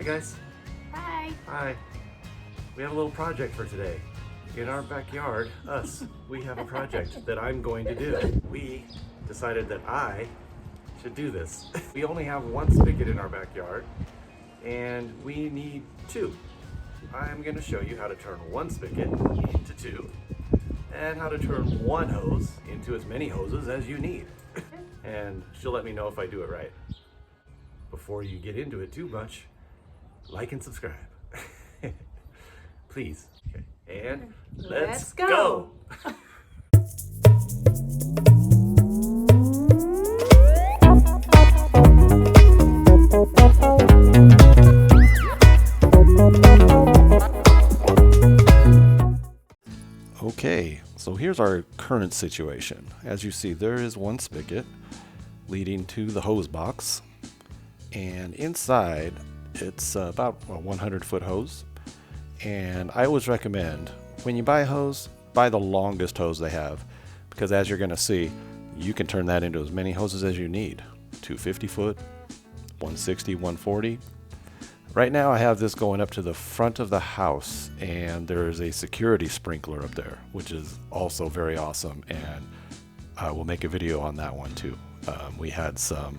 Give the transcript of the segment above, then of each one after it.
Hi guys. Hi. Hi. We have a little project for today. In our backyard, we have a project that I'm going to do. We decided that I should do this. We only have one spigot in our backyard and we need two. I'm going to show you how to turn one spigot into two and how to turn one hose into as many hoses as you need. And she'll let me know if I do it right. Before you get into it too much, like and subscribe. Please. Okay. And let's go. Okay, so here's our current situation. As you see, there is one spigot leading to the hose box, and inside it's about a 100-foot hose. And I always recommend when you buy a hose, buy the longest hose they have, because as you're going to see, you can turn that into as many hoses as you need. 250-foot, 160, 140. Right now I have this going up to the front of the house, and there's a security sprinkler up there, which is also very awesome, and I will make a video on that one too. We had some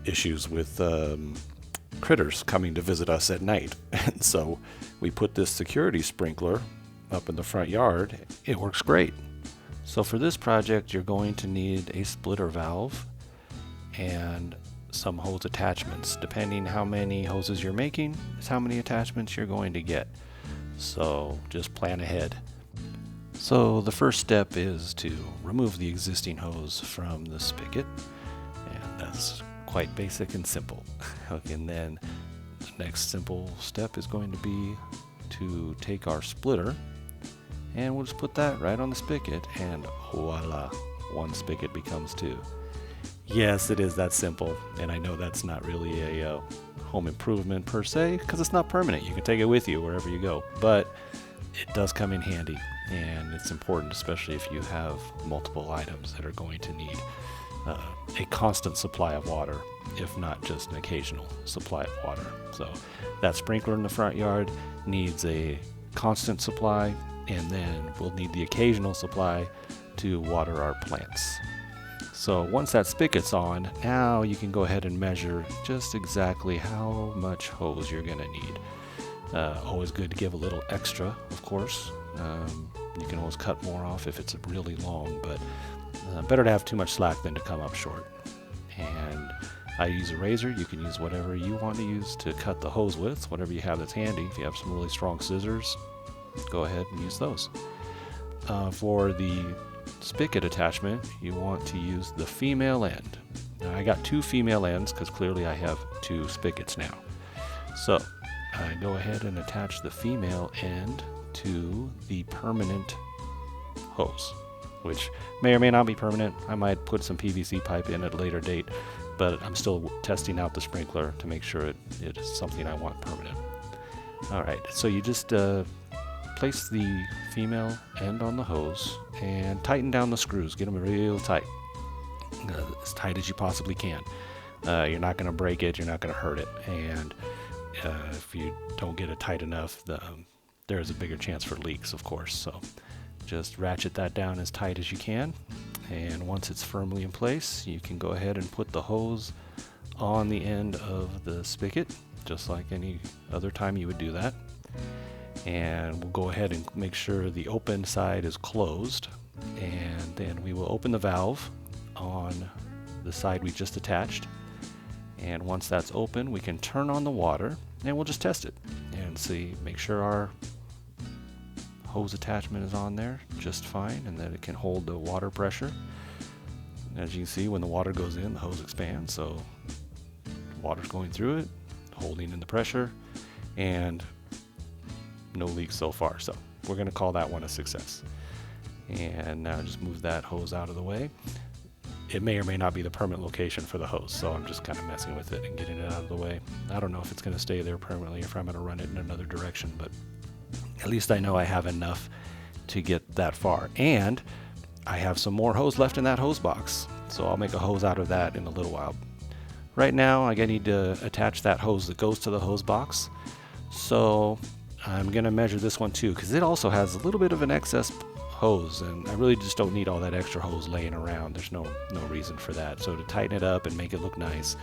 issues with critters coming to visit us at night, and so we put this security sprinkler up in the front yard. It works great. So for this project, you're going to need a splitter valve and some hose attachments. Depending how many hoses you're making is how many attachments you're going to get. So just plan ahead. So the first step is to remove the existing hose from the spigot, and that's quite basic and simple. Okay, and then the next simple step is going to be to take our splitter, and we'll just put that right on the spigot, and voila, one spigot becomes two. Yes, it is that simple, and I know that's not really a home improvement per se, because it's not permanent. You can take it with you wherever you go, but it does come in handy, and it's important, especially if you have multiple items that are going to need a constant supply of water, if not just an occasional supply of water. So that sprinkler in the front yard needs a constant supply, and then we'll need the occasional supply to water our plants. So once that spigot's on, now you can go ahead and measure just exactly how much hose you're going to need. Always good to give a little extra, of course. You can always cut more off if it's really long, but better to have too much slack than to come up short. And I use a razor. You can use whatever you want to use to cut the hose with, whatever you have that's handy. If you have some really strong scissors, go ahead and use those. For the spigot attachment, you want to use the female end. Now, I got two female ends because clearly I have two spigots now. So I go ahead and attach the female end to the permanent hose, which may or may not be permanent. I might put some PVC pipe in at a later date, but I'm still testing out the sprinkler to make sure it is something I want permanent. Alright, so you just place the female end on the hose and tighten down the screws. Get them real tight, as tight as you possibly can. You're not going to break it, you're not going to hurt it, and if you don't get it tight enough, there's a bigger chance for leaks, of course. So just ratchet that down as tight as you can, and once it's firmly in place, you can go ahead and put the hose on the end of the spigot, just like any other time you would do that. And we'll go ahead and make sure the open side is closed, and then we will open the valve on the side we just attached, and once that's open, we can turn on the water and we'll just test it and see, make sure our hose attachment is on there just fine and that it can hold the water pressure. As you can see, when the water goes in, the hose expands, so water's going through it, holding in the pressure, and no leaks so far. So we're going to call that one a success. And now just move that hose out of the way. It may or may not be the permanent location for the hose, so I'm just kind of messing with it and getting it out of the way. I don't know if it's going to stay there permanently, if I'm going to run it in another direction, but at least I know I have enough to get that far. And I have some more hose left in that hose box, so I'll make a hose out of that in a little while. right now I need to attach that hose that goes to the hose box. So I'm gonna measure this one too, because it also has a little bit of an excess hose, and I really just don't need all that extra hose laying around. There's no reason for that. So to tighten it up and make it look nice,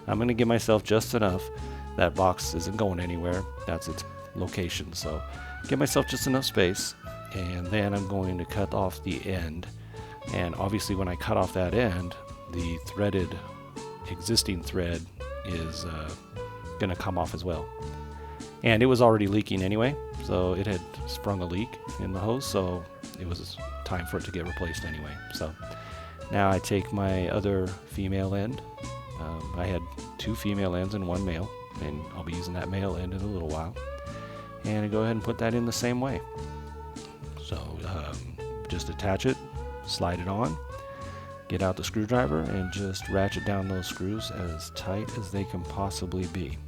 I'm gonna give myself just enough. That box isn't going anywhere. That's its location. So give myself just enough space, and then I'm going to cut off the end. And obviously when I cut off that end, the threaded existing thread is going to come off as well. And it was already leaking anyway, so it had sprung a leak in the hose, so it was time for it to get replaced anyway. So now I take my other female end. I had 2 female ends and 1 male, and I'll be using that male end in a little while. And I go ahead and put that in the same way. So just attach it, slide it on, get out the screwdriver, and just ratchet down those screws as tight as they can possibly be.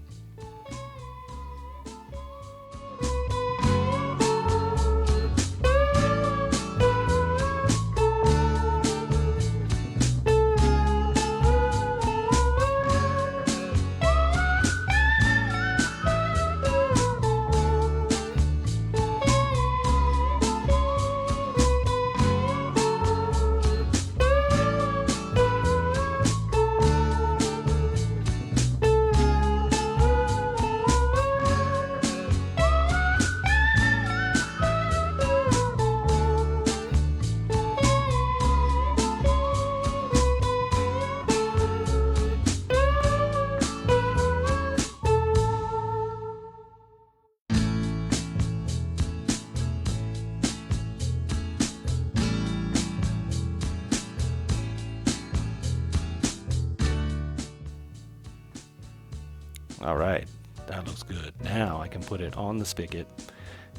Alright, that looks good. Now I can put it on the spigot,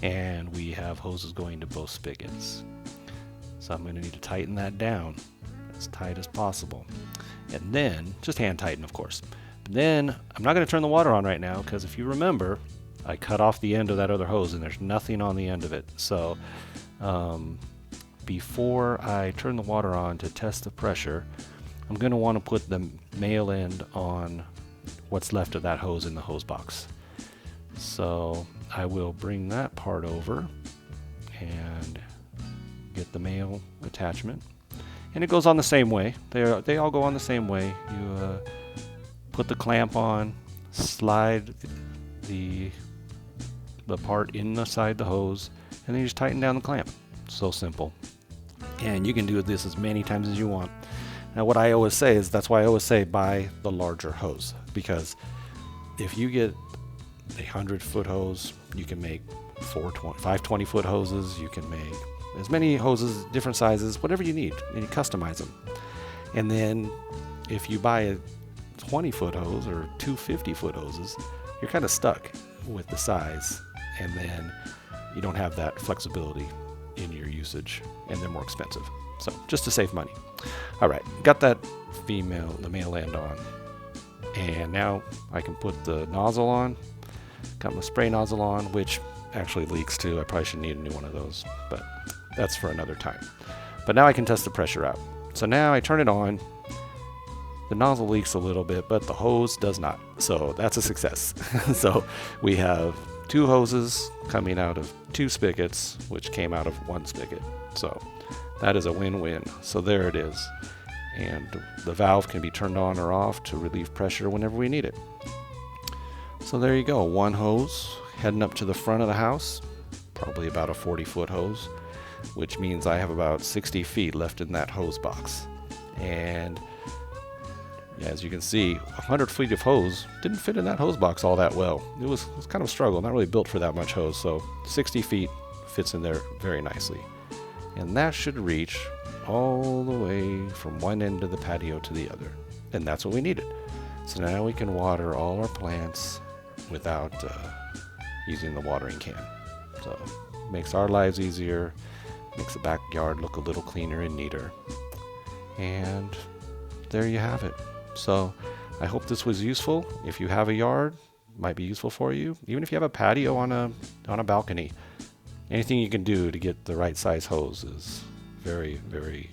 and we have hoses going to both spigots. So I'm going to need to tighten that down as tight as possible. And then, just hand tighten of course. But then, I'm not going to turn the water on right now, because if you remember, I cut off the end of that other hose and there's nothing on the end of it. So before I turn the water on to test the pressure, I'm going to want to put the male end on what's left of that hose in the hose box. So I will bring that part over and get the male attachment, and it goes on the same way. They all go on the same way. You put the clamp on, slide the part inside the hose, and then you just tighten down the clamp. So simple. And you can do this as many times as you want. Now what I always say is, that's why I always say buy the larger hose, because if you get a 100-foot hose, you can make 5 20-foot hoses. You can make as many hoses, different sizes, whatever you need, and you customize them. And then if you buy a 20-foot hose or 2 50-foot hoses, you're kind of stuck with the size, and then you don't have that flexibility in your usage, and they're more expensive. So just to save money. All right, got the male end on, and now I can put the nozzle on. Got my spray nozzle on, which actually leaks too. I probably should need a new one of those, but that's for another time. But now I can test the pressure out. So now I turn it on. The nozzle leaks a little bit, but the hose does not. So that's a success. So we have 2 hoses coming out of 2 spigots, which came out of 1 spigot. So that is a win-win. So there it is. And the valve can be turned on or off to relieve pressure whenever we need it. So there you go, 1 hose heading up to the front of the house, probably about a 40-foot hose, which means I have about 60 feet left in that hose box. And as you can see, 100 feet of hose didn't fit in that hose box all that well. It was kind of a struggle, not really built for that much hose, so 60 feet fits in there very nicely. And that should reach all the way from one end of the patio to the other. And that's what we needed. So now we can water all our plants without using the watering can. So makes our lives easier, makes the backyard look a little cleaner and neater. And there you have it. So I hope this was useful. If you have a yard, it might be useful for you. Even if you have a patio on a balcony, anything you can do to get the right size hose is very, very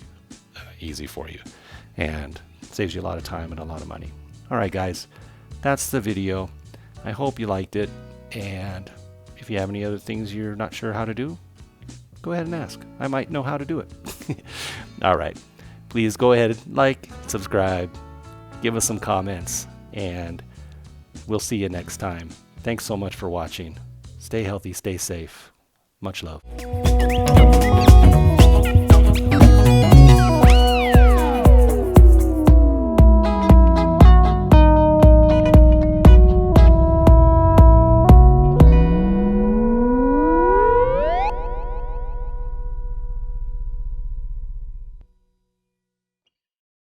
easy for you, and saves you a lot of time and a lot of money. Alright guys, that's the video. I hope you liked it, and if you have any other things you're not sure how to do, go ahead and ask. I might know how to do it. Alright, please go ahead, like, subscribe, give us some comments, and we'll see you next time. Thanks so much for watching. Stay healthy, stay safe. Much love.